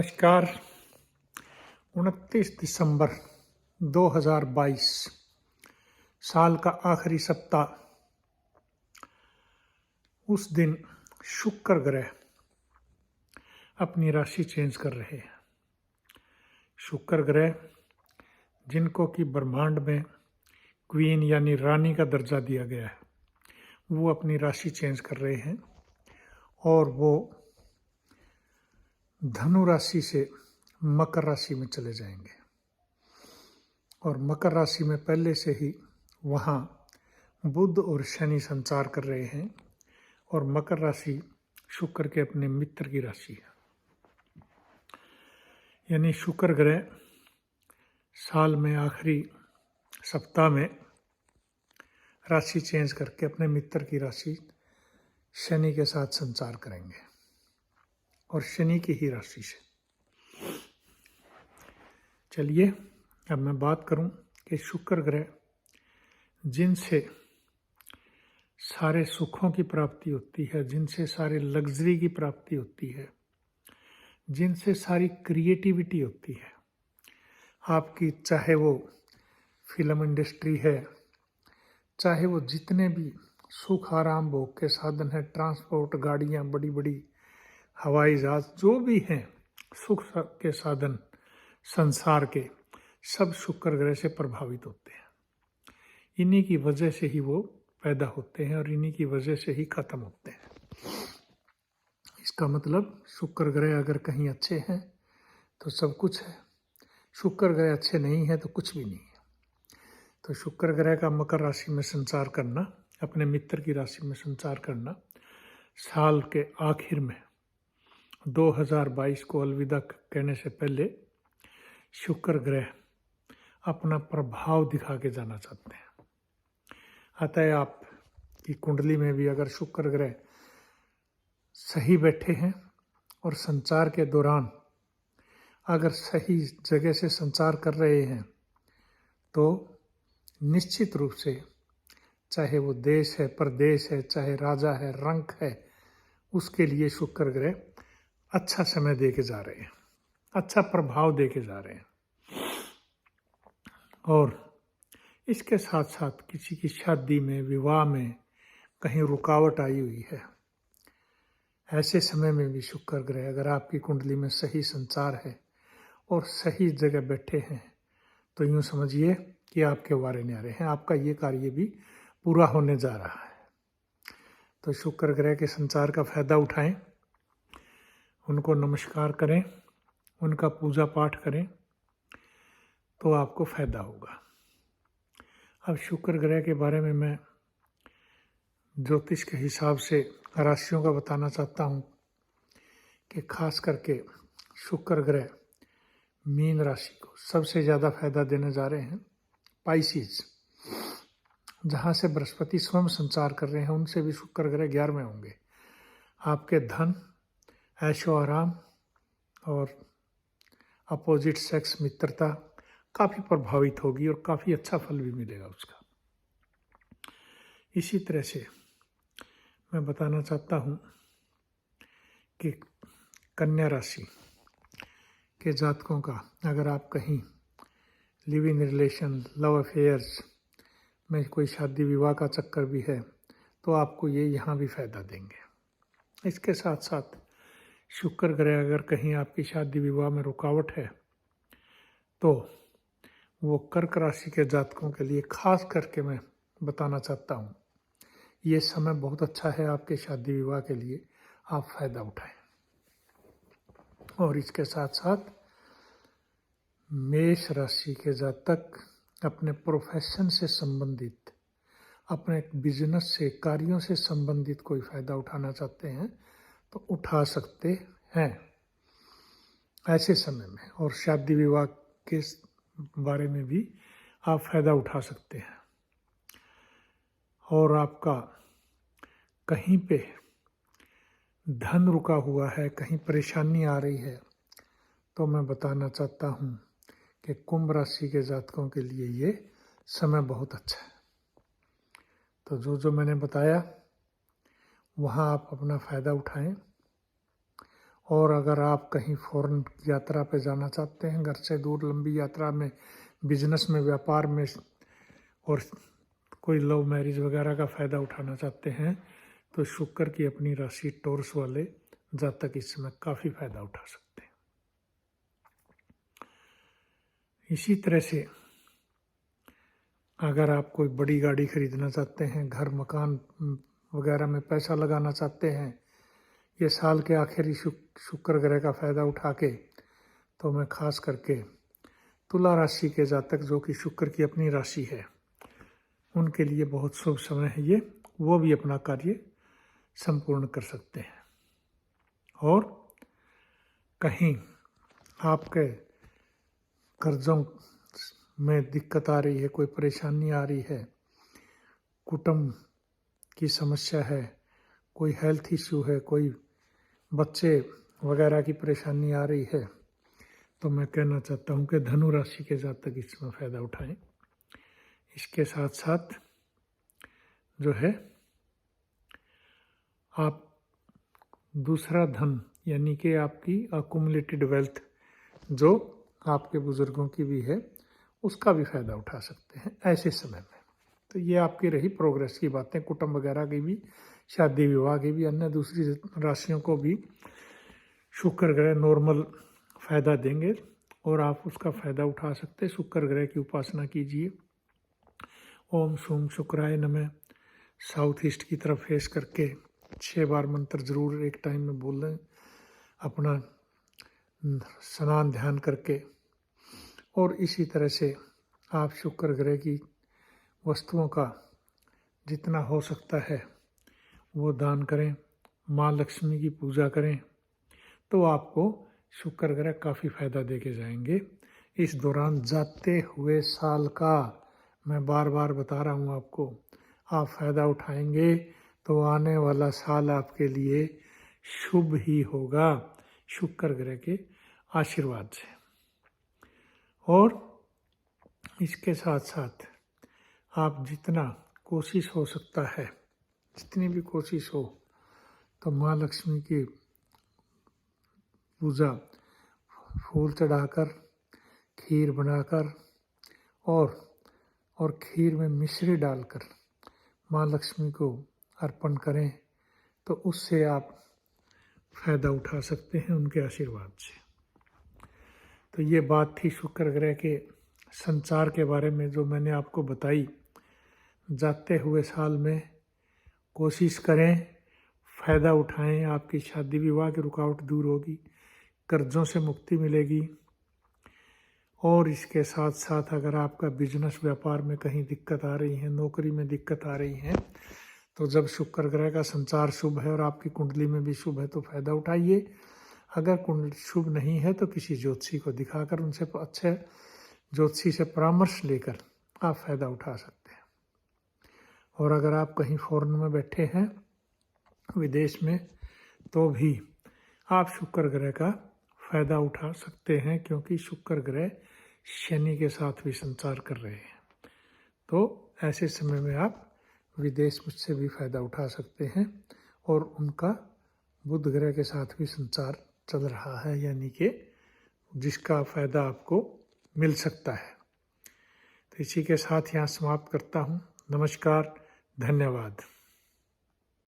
नमस्कार। 29 दिसंबर 2022 साल का आखिरी सप्ताह। उस दिन शुक्र ग्रह अपनी राशि चेंज कर रहे हैं। शुक्र ग्रह जिनको कि ब्रह्मांड में क्वीन यानी रानी का दर्जा दिया गया है, वो अपनी राशि चेंज कर रहे हैं और वो धनु राशि से मकर राशि में चले जाएंगे। और मकर राशि में पहले से ही वहाँ बुध और शनि संचार कर रहे हैं और मकर राशि शुक्र के अपने मित्र की राशि है। यानी शुक्र ग्रह साल में आखिरी सप्ताह में राशि चेंज करके अपने मित्र की राशि शनि के साथ संचार करेंगे और शनि की ही राशि से। चलिए अब मैं बात करूं कि शुक्र ग्रह जिनसे सारे सुखों की प्राप्ति होती है, जिनसे सारे लग्जरी की प्राप्ति होती है, जिनसे सारी क्रिएटिविटी होती है आपकी, चाहे वो फिल्म इंडस्ट्री है, चाहे वो जितने भी सुख आराम भोग के साधन है, ट्रांसपोर्ट, गाड़ियाँ, बड़ी बड़ी हवाई जहाज, जो भी हैं सुख के साधन संसार के, सब शुक्र ग्रह से प्रभावित होते हैं। इन्हीं की वजह से ही वो पैदा होते हैं और इन्हीं की वजह से ही खत्म होते हैं। इसका मतलब शुक्र ग्रह अगर कहीं अच्छे हैं तो सब कुछ है, शुक्र ग्रह अच्छे नहीं है तो कुछ भी नहीं है। तो शुक्र ग्रह का मकर राशि में संचार करना, अपने मित्र की राशि में संचार करना, साल के आखिर में 2022 को अलविदा कहने से पहले शुक्र ग्रह अपना प्रभाव दिखा के जाना चाहते हैं। अतः आपकी कुंडली में भी अगर शुक्र ग्रह सही बैठे हैं और संचार के दौरान अगर सही जगह से संचार कर रहे हैं तो निश्चित रूप से, चाहे वो देश है, प्रदेश है, चाहे राजा है, रंक है, उसके लिए शुक्र ग्रह अच्छा समय दे के जा रहे हैं, अच्छा प्रभाव दे के जा रहे हैं। और इसके साथ साथ किसी की शादी में, विवाह में कहीं रुकावट आई हुई है, ऐसे समय में भी शुक्र ग्रह अगर आपकी कुंडली में सही संचार है और सही जगह बैठे हैं तो यूँ समझिए कि आपके वारे न्यारे हैं, आपका ये कार्य भी पूरा होने जा रहा है। तो शुक्र ग्रह के संचार का फायदा उठाएं, उनको नमस्कार करें, उनका पूजा पाठ करें तो आपको फायदा होगा। अब शुक्र ग्रह के बारे में मैं ज्योतिष के हिसाब से राशियों का बताना चाहता हूँ कि खास करके शुक्र ग्रह मीन राशि को सबसे ज़्यादा फायदा देने जा रहे हैं। पाइसिस, जहाँ से बृहस्पति स्वयं संचार कर रहे हैं, उनसे भी शुक्र ग्रह 11वें होंगे। आपके धन, ऐशो आराम और अपोजिट सेक्स मित्रता काफ़ी प्रभावित होगी और काफ़ी अच्छा फल भी मिलेगा उसका। इसी तरह से मैं बताना चाहता हूँ कि कन्या राशि के जातकों का अगर आप कहीं live in relation, love affairs में कोई शादी विवाह का चक्कर भी है तो आपको ये यहाँ भी फायदा देंगे। इसके साथ साथ शुक्र ग्रह अगर कहीं आपकी शादी विवाह में रुकावट है तो वो कर्क राशि के जातकों के लिए खास करके मैं बताना चाहता हूँ, ये समय बहुत अच्छा है आपके शादी विवाह के लिए, आप फायदा उठाएं। और इसके साथ साथ मेष राशि के जातक अपने प्रोफेशन से संबंधित, अपने बिजनेस से, कार्यों से संबंधित कोई फायदा उठाना चाहते हैं तो उठा सकते हैं ऐसे समय में। और शादी विवाह के बारे में भी आप फायदा उठा सकते हैं। और आपका कहीं पे धन रुका हुआ है, कहीं परेशानी आ रही है तो मैं बताना चाहता हूँ कि कुंभ राशि के जातकों के लिए ये समय बहुत अच्छा है। तो जो मैंने बताया वहाँ आप अपना फ़ायदा उठाएं और अगर आप कहीं फॉरेन यात्रा पे जाना चाहते हैं, घर से दूर लंबी यात्रा में, बिजनेस में, व्यापार में, और कोई लव मैरिज वगैरह का फ़ायदा उठाना चाहते हैं, तो शुक्र की अपनी राशि टॉरस वाले जातक इस समय काफ़ी फ़ायदा उठा सकते हैं। इसी तरह से अगर आप कोई बड़ी गाड़ी खरीदना चाहते हैं, घर मकान वगैरह में पैसा लगाना चाहते हैं, ये साल के आखिरी शुक्र ग्रह का फ़ायदा उठा के, तो मैं खास करके तुला राशि के जातक जो कि शुक्र की अपनी राशि है, उनके लिए बहुत शुभ समय है ये। वो भी अपना कार्य संपूर्ण कर सकते हैं। और कहीं आपके कर्जों में दिक्कत आ रही है, कोई परेशानी आ रही है, कुटुंब की समस्या है, कोई हेल्थ इश्यू है, कोई बच्चे वगैरह की परेशानी आ रही है, तो मैं कहना चाहता हूँ कि धनु राशि के जातक इसमें फ़ायदा उठाएं। इसके साथ साथ जो है आप दूसरा धन यानी कि आपकी अकुमुलेटेड वेल्थ जो आपके बुजुर्गों की भी है, उसका भी फ़ायदा उठा सकते हैं ऐसे समय में। तो ये आपकी रही प्रोग्रेस की बातें, कुटुंब वगैरह की भी, शादी विवाह की भी, अन्य दूसरी राशियों को भी शुक्र ग्रह नॉर्मल फ़ायदा देंगे और आप उसका फ़ायदा उठा सकते हैं। शुक्र ग्रह की उपासना कीजिए। ओम शूम शुक्राय नमः साउथ ईस्ट की तरफ फेस करके 6 बार मंत्र जरूर एक टाइम में बोल लें, अपना स्नान ध्यान करके। और इसी तरह से आप शुक्र ग्रह की वस्तुओं का जितना हो सकता है वो दान करें, माँ लक्ष्मी की पूजा करें, तो आपको शुक्र ग्रह काफ़ी फ़ायदा दे के जाएंगे। इस दौरान जाते हुए साल का, मैं बार बार बता रहा हूँ आपको, आप फ़ायदा उठाएंगे तो आने वाला साल आपके लिए शुभ ही होगा शुक्र ग्रह के आशीर्वाद से। और इसके साथ साथ आप जितना कोशिश हो सकता है, जितनी भी कोशिश हो, तो माँ लक्ष्मी की पूजा फूल चढ़ाकर, खीर बनाकर और खीर में मिश्री डालकर माँ लक्ष्मी को अर्पण करें, तो उससे आप फ़ायदा उठा सकते हैं उनके आशीर्वाद से। तो ये बात थी शुक्र ग्रह के संचार के बारे में जो मैंने आपको बताई। जाते हुए साल में कोशिश करें, फ़ायदा उठाएं, आपकी शादी विवाह की रुकावट दूर होगी, कर्ज़ों से मुक्ति मिलेगी। और इसके साथ साथ अगर आपका बिजनेस व्यापार में कहीं दिक्कत आ रही है, नौकरी में दिक्कत आ रही है, तो जब शुक्र ग्रह का संचार शुभ है और आपकी कुंडली में भी शुभ है तो फ़ायदा उठाइए। अगर कुंडली शुभ नहीं है तो किसी ज्योतिषी को दिखाकर, उनसे अच्छे ज्योतिषी से परामर्श लेकर आप फ़ायदा उठा सकते हैं। और अगर आप कहीं फॉरेन में बैठे हैं, विदेश में, तो भी आप शुक्र ग्रह का फ़ायदा उठा सकते हैं, क्योंकि शुक्र ग्रह शनि के साथ भी संचार कर रहे हैं। तो ऐसे समय में आप विदेश से भी फ़ायदा उठा सकते हैं। और उनका बुध ग्रह के साथ भी संचार चल रहा है, यानी कि जिसका फ़ायदा आपको मिल सकता है। तो इसी के साथ यहाँ समाप्त करता हूँ। नमस्कार, धन्यवाद।